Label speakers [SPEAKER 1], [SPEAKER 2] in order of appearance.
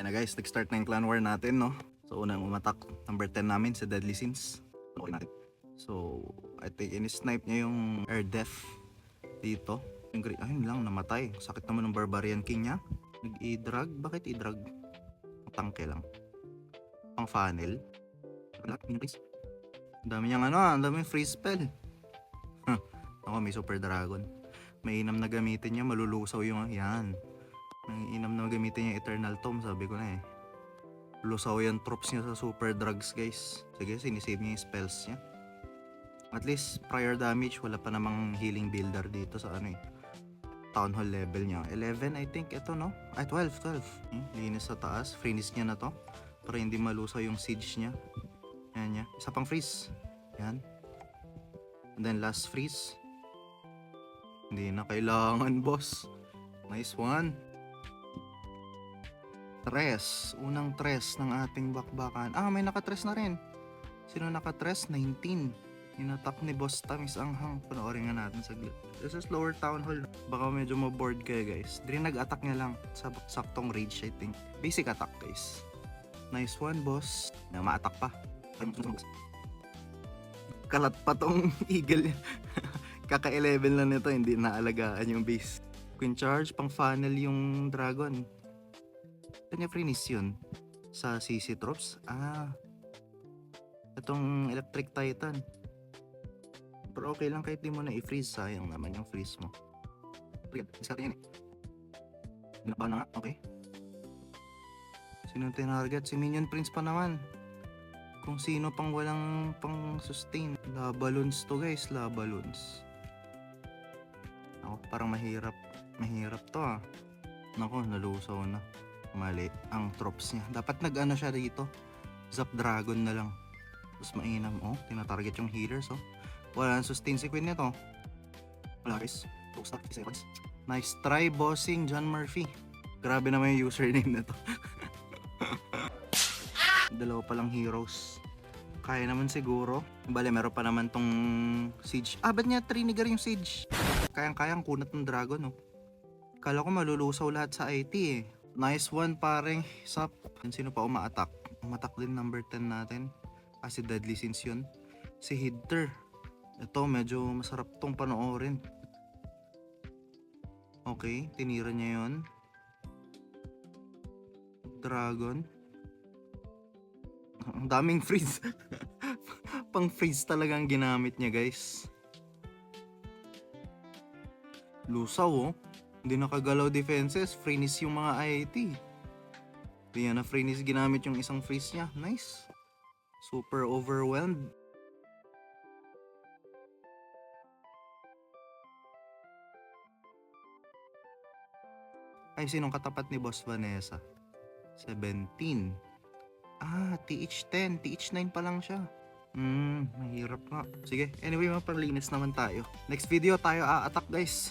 [SPEAKER 1] Ayun na guys, nag-start na yung clan war natin, no? So unang umatak, number 10 namin sa Deadly Sins. Okay natin. So, I think in-snipe niya yung air death dito. Yung green, ayun lang, namatay. Sakit naman ng Barbarian King niya. Nag-i-drag? Bakit i-drag? Tangke lang. Pang funnel. Wala, please. Ang dami niyang ano, ang dami yung free spell. Ako, may super dragon. Mainam na gamitin niya, malulusaw yung yan. Mainam na gamitin niya Eternal Tome, sabi ko na eh. Lusaw yung troops niya sa super drugs guys. Sige, sinisave niya yung spells niya. At least prior damage, wala pa namang healing builder dito sa ano eh. Town Hall level niya. 11 I think, ito no? Ay 12. Linis sa taas, freeze niya na to. Para hindi malusaw yung siege niya. Yan niya. Isa pang freeze. Yan. And then last freeze. Hindi na kailangan boss. Nice one. Tres. Unang tres ng ating bakbakan. Ah, may nakatres na rin. Sino nakatres? 19. Inatak ni Boss Tamis Anghang. Panoorin nga natin saglit. This is lower town hall. Baka medyo maboard kayo guys. Di nag-attack niya lang sa saktong rage I think. Basic attack guys. Nice one boss. Na ma-attack pa. Kalat pa tong eagle. Kaka-11 lang nito. Hindi naalagaan yung base. Queen charge. Pang funnel yung dragon. Kanya freeze yun sa CC Troops. Ah, itong Electric Titan. Pero okay lang kahit di mo na i-freeze. Sayang naman yung freeze mo. Discard yan eh. Binaba na nga. Okay. Sino tinarget? Si Minion Prince pa naman. Kung sino pang walang pang sustain. Labalons to guys. Labalons. Ako parang mahirap. Mahirap to ah. Nako, nalusaw na. Mali ang troops niya. Dapat nag-ano siya dito. Zap Dragon na lang. Tapos mainam. Oh, tinatarget yung healers. Oh. Wala nang sustain si Queen nito. Wala guys. 2 seconds. Nice try bossing John Murphy. Grabe naman yung username na to. Dalawa palang heroes. Kaya naman siguro. Bale, meron pa naman tong siege. Ah, ba't niya triniger yung siege? Kayang-kayang kunat ng dragon, oh. Kala ko malulusaw lahat sa IT, eh. Nice one, pareng. Sup? Sino pa uma-attack? Umatak din number 10 natin. Kasi Deadly Sins yun. Si Hidter. Ito, medyo masarap tong panoorin. Okay, tinira niya yun. Dragon. Ang daming freeze. Pang freeze talagang ginamit niya guys. Lusaw oh. Hindi nakagalaw defenses. Freeze yung mga IT. Hindi na freeze ginamit yung isang freeze niya. Nice. Super overwhelmed. Ay, sinong katapat ni Boss Vanessa? 17. Ah, TH10. TH9 pa lang siya. Mahirap nga. Sige, anyway, mapalinis naman tayo. Next video tayo a-attack guys.